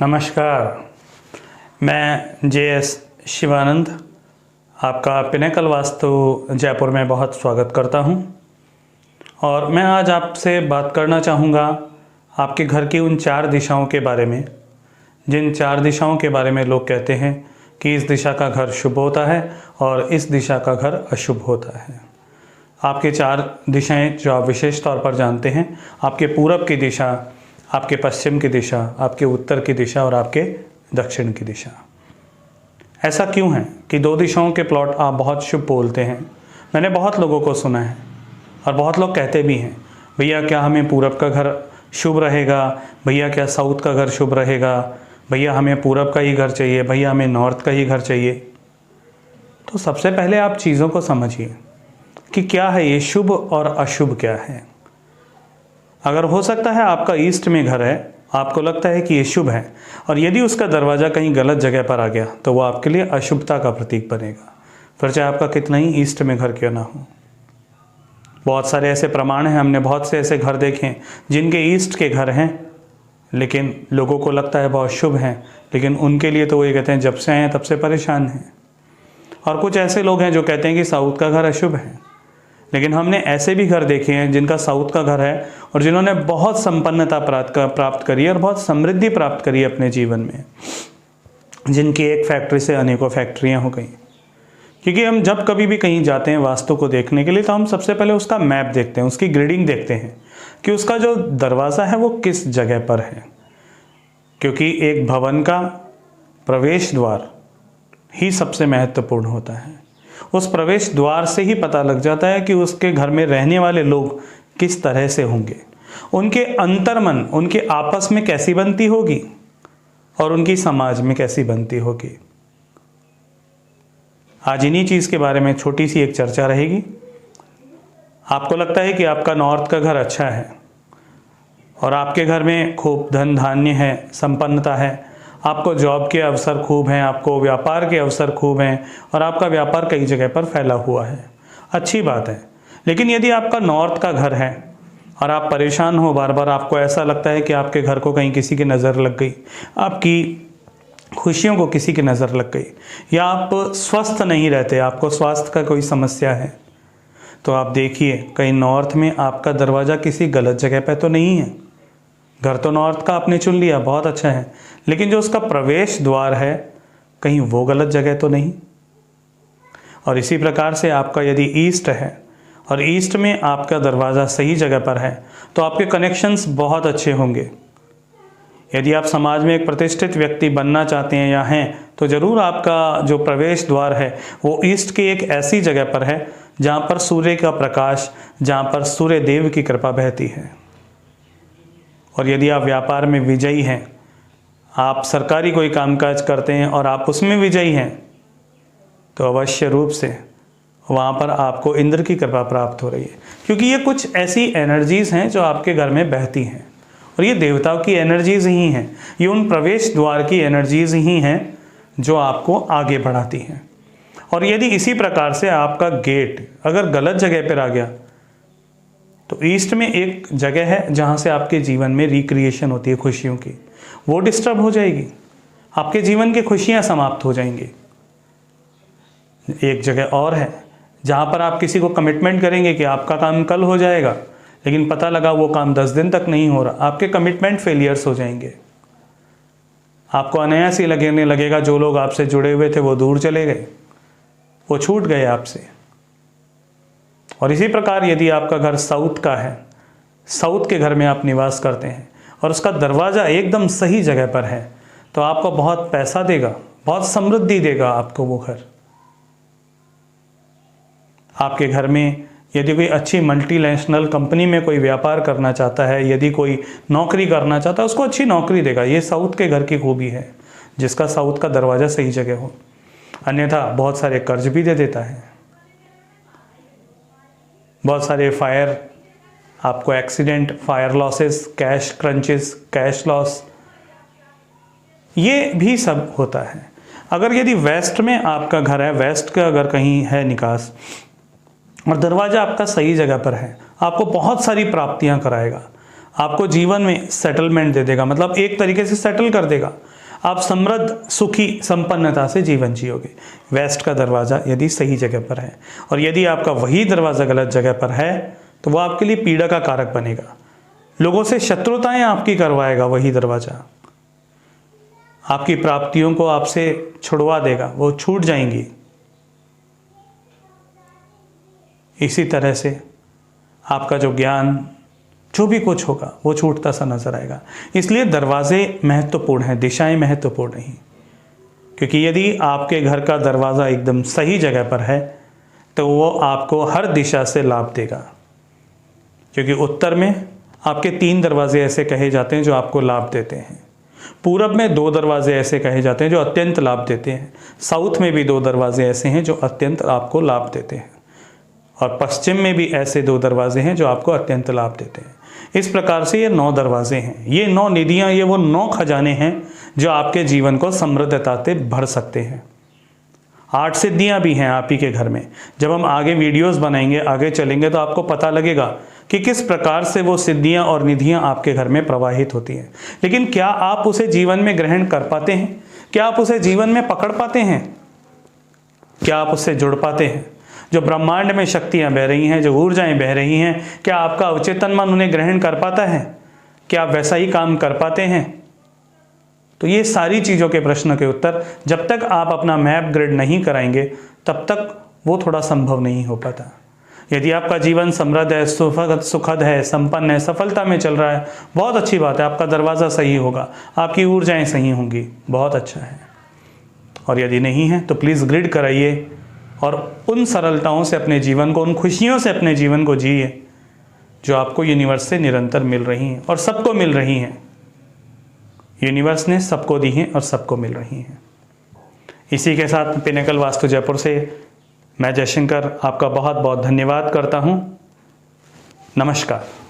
नमस्कार, मैं जे.एस. शिवानंद आपका पिनेकल वास्तु जयपुर में बहुत स्वागत करता हूं। और मैं आज आपसे बात करना चाहूँगा आपके घर की उन 4 दिशाओं के बारे में, जिन 4 दिशाओं के बारे में लोग कहते हैं कि इस दिशा का घर शुभ होता है और इस दिशा का घर अशुभ होता है। आपके 4 दिशाएं जो आप विशेष तौर पर जानते हैं, आपके पूरब की दिशा, आपके पश्चिम की दिशा, आपके उत्तर की दिशा और आपके दक्षिण की दिशा। ऐसा क्यों है कि 2 दिशाओं के प्लॉट आप बहुत शुभ बोलते हैं? मैंने बहुत लोगों को सुना है और बहुत लोग कहते भी हैं, भैया क्या हमें पूरब का घर शुभ रहेगा, भैया क्या साउथ का घर शुभ रहेगा, भैया हमें पूरब का ही घर चाहिए, भैया हमें नॉर्थ का ही घर चाहिए। तो सबसे पहले आप चीज़ों को समझिए कि क्या है ये शुभ और अशुभ क्या है। अगर हो सकता है आपका ईस्ट में घर है, आपको लगता है कि ये शुभ है, और यदि उसका दरवाज़ा कहीं गलत जगह पर आ गया तो वो आपके लिए अशुभता का प्रतीक बनेगा, फिर चाहे आपका कितना ही ईस्ट में घर क्यों ना हो। बहुत सारे ऐसे प्रमाण हैं, हमने बहुत से ऐसे घर देखे हैं जिनके ईस्ट के घर हैं लेकिन लोगों को लगता है बहुत शुभ हैं, लेकिन उनके लिए तो वो ये कहते हैं जब से आए हैं तब से परेशान हैं। और कुछ ऐसे लोग हैं जो कहते हैं कि साउथ का घर अशुभ है, लेकिन हमने ऐसे भी घर देखे हैं जिनका साउथ का घर है और जिन्होंने बहुत संपन्नता प्राप्त करी और बहुत समृद्धि प्राप्त करी अपने जीवन में, जिनकी एक फैक्ट्री से अनेकों फैक्ट्रियां हो गई। क्योंकि हम जब कभी भी कहीं जाते हैं वास्तु को देखने के लिए तो हम सबसे पहले उसका मैप देखते हैं, उसकी ग्रिडिंग देखते हैं कि उसका जो दरवाज़ा है वो किस जगह पर है। क्योंकि एक भवन का प्रवेश द्वार ही सबसे महत्वपूर्ण होता है। उस प्रवेश द्वार से ही पता लग जाता है कि उसके घर में रहने वाले लोग किस तरह से होंगे, उनके अंतर्मन उनके आपस में कैसी बनती होगी और उनकी समाज में कैसी बनती होगी। आज इन्हीं चीज़ के बारे में छोटी सी एक चर्चा रहेगी। आपको लगता है कि आपका नॉर्थ का घर अच्छा है और आपके घर में खूब धन धान्य है, संपन्नता है, आपको जॉब के अवसर खूब हैं, आपको व्यापार के अवसर खूब हैं और आपका व्यापार कई जगह पर फैला हुआ है, अच्छी बात है। लेकिन यदि आपका नॉर्थ का घर है और आप परेशान हो, बार बार आपको ऐसा लगता है कि आपके घर को कहीं किसी की नज़र लग गई, आपकी खुशियों को किसी की नज़र लग गई, या आप स्वस्थ नहीं रहते, आपको स्वास्थ्य का कोई समस्या है, तो आप देखिए कहीं नॉर्थ में आपका दरवाज़ा किसी गलत जगह पर तो नहीं है। घर तो नॉर्थ का आपने चुन लिया, बहुत अच्छा है, लेकिन जो उसका प्रवेश द्वार है कहीं वो गलत जगह तो नहीं। और इसी प्रकार से आपका यदि ईस्ट है और ईस्ट में आपका दरवाज़ा सही जगह पर है तो आपके कनेक्शंस बहुत अच्छे होंगे। यदि आप समाज में एक प्रतिष्ठित व्यक्ति बनना चाहते हैं या हैं तो ज़रूर आपका जो प्रवेश द्वार है वो ईस्ट की एक ऐसी जगह पर है जहाँ पर सूर्य का प्रकाश, जहाँ पर सूर्य देव की कृपा बहती है। और यदि आप व्यापार में विजयी हैं, आप सरकारी कोई कामकाज करते हैं और आप उसमें विजयी हैं, तो अवश्य रूप से वहाँ पर आपको इंद्र की कृपा प्राप्त हो रही है। क्योंकि ये कुछ ऐसी एनर्जीज़ हैं जो आपके घर में बहती हैं और ये देवताओं की एनर्जीज़ ही हैं, ये उन प्रवेश द्वार की एनर्जीज़ ही हैं जो आपको आगे बढ़ाती हैं। और यदि इसी प्रकार से आपका गेट अगर गलत जगह पर आ गया तो ईस्ट में एक जगह है जहाँ से आपके जीवन में रिक्रिएशन होती है खुशियों की, वो डिस्टर्ब हो जाएगी, आपके जीवन की खुशियाँ समाप्त हो जाएंगी। एक जगह और है जहाँ पर आप किसी को कमिटमेंट करेंगे कि आपका काम कल हो जाएगा, लेकिन पता लगा वो काम 10 दिन तक नहीं हो रहा, आपके कमिटमेंट फेलियर्स हो जाएंगे। आपको अनायास ही लगने लगेगा जो लोग आपसे जुड़े हुए थे वो दूर चले गए, वो छूट गए आपसे। और इसी प्रकार यदि आपका घर साउथ का है, साउथ के घर में आप निवास करते हैं और उसका दरवाज़ा एकदम सही जगह पर है तो आपको बहुत पैसा देगा, बहुत समृद्धि देगा आपको वो घर। आपके घर में यदि कोई अच्छी मल्टीनेशनल कंपनी में कोई व्यापार करना चाहता है, यदि कोई नौकरी करना चाहता है, उसको अच्छी नौकरी देगा। ये साउथ के घर की खूबी है जिसका साउथ का दरवाज़ा सही जगह हो, अन्यथा बहुत सारे कर्ज भी दे देता है, बहुत सारे फायर, आपको accident, fire losses, cash crunches, cash loss, ये भी सब होता है। अगर यदि वेस्ट में आपका घर है, वेस्ट का अगर कहीं है निकास और दरवाज़ा आपका सही जगह पर है, आपको बहुत सारी प्राप्तियां कराएगा। आपको जीवन में सेटलमेंट दे देगा, मतलब एक तरीके से सेटल कर देगा। आप समृद्ध, सुखी, संपन्नता से जीवन जियोगे। वेस्ट का दरवाज़ा यदि सही जगह पर है, और यदि आपका वही दरवाज़ा गलत जगह पर है तो वो आपके लिए पीड़ा का कारक बनेगा। लोगों से शत्रुताएं आपकी करवाएगा वही दरवाज़ा। आपकी प्राप्तियों को आपसे छुड़वा देगा, वो छूट जाएंगी। इसी तरह से आपका जो ज्ञान, जो भी कुछ होगा वो छूटता सा नजर आएगा। इसलिए दरवाजे महत्वपूर्ण हैं, दिशाएं महत्वपूर्ण नहीं। क्योंकि यदि आपके घर का दरवाज़ा एकदम सही जगह पर है तो वो आपको हर दिशा से लाभ देगा। क्योंकि उत्तर में आपके 3 दरवाजे ऐसे कहे जाते हैं जो आपको लाभ देते हैं। पूरब में 2 दरवाजे ऐसे कहे जाते हैं जो अत्यंत लाभ देते हैं। साउथ में भी 2 दरवाजे ऐसे हैं जो अत्यंत आपको लाभ देते हैं। और पश्चिम में भी ऐसे 2 दरवाजे हैं जो आपको अत्यंत लाभ देते हैं। इस प्रकार से ये 9 दरवाजे हैं, ये 9 निधियाँ, ये वो 9 खजाने हैं जो आपके जीवन को समृद्धता से भर सकते हैं। 8 सिद्धियाँ भी हैं आप ही के घर में। जब हम आगे वीडियोस बनाएंगे, आगे चलेंगे, तो आपको पता लगेगा कि किस प्रकार से वो सिद्धियाँ और निधियाँ आपके घर में प्रवाहित होती हैं। लेकिन क्या आप उसे जीवन में ग्रहण कर पाते हैं? क्या आप उसे जीवन में पकड़ पाते हैं? क्या आप उससे जुड़ पाते हैं? जो ब्रह्मांड में शक्तियाँ बह रही हैं, जो ऊर्जाएं बह रही हैं, क्या आपका अवचेतन मन उन्हें ग्रहण कर पाता है? क्या आप वैसा ही काम कर पाते हैं? तो ये सारी चीज़ों के प्रश्न के उत्तर जब तक आप अपना मैप ग्रिड नहीं कराएंगे तब तक वो थोड़ा संभव नहीं हो पाता। यदि आपका जीवन समृद्ध है, सुखद है, संपन्न है, सफलता में चल रहा है, बहुत अच्छी बात है, आपका दरवाज़ा सही होगा, आपकी ऊर्जाएं सही होंगी, बहुत अच्छा है। और यदि नहीं है तो प्लीज़ ग्रिड कराइए और उन सरलताओं से अपने जीवन को, उन खुशियों से अपने जीवन को जिए जो आपको यूनिवर्स से निरंतर मिल रही हैं और सबको मिल रही हैं। यूनिवर्स ने सबको दी हैं और सबको मिल रही हैं। इसी के साथ पिनेकल वास्तु जयपुर से मैं जयशंकर आपका बहुत बहुत धन्यवाद करता हूँ। नमस्कार।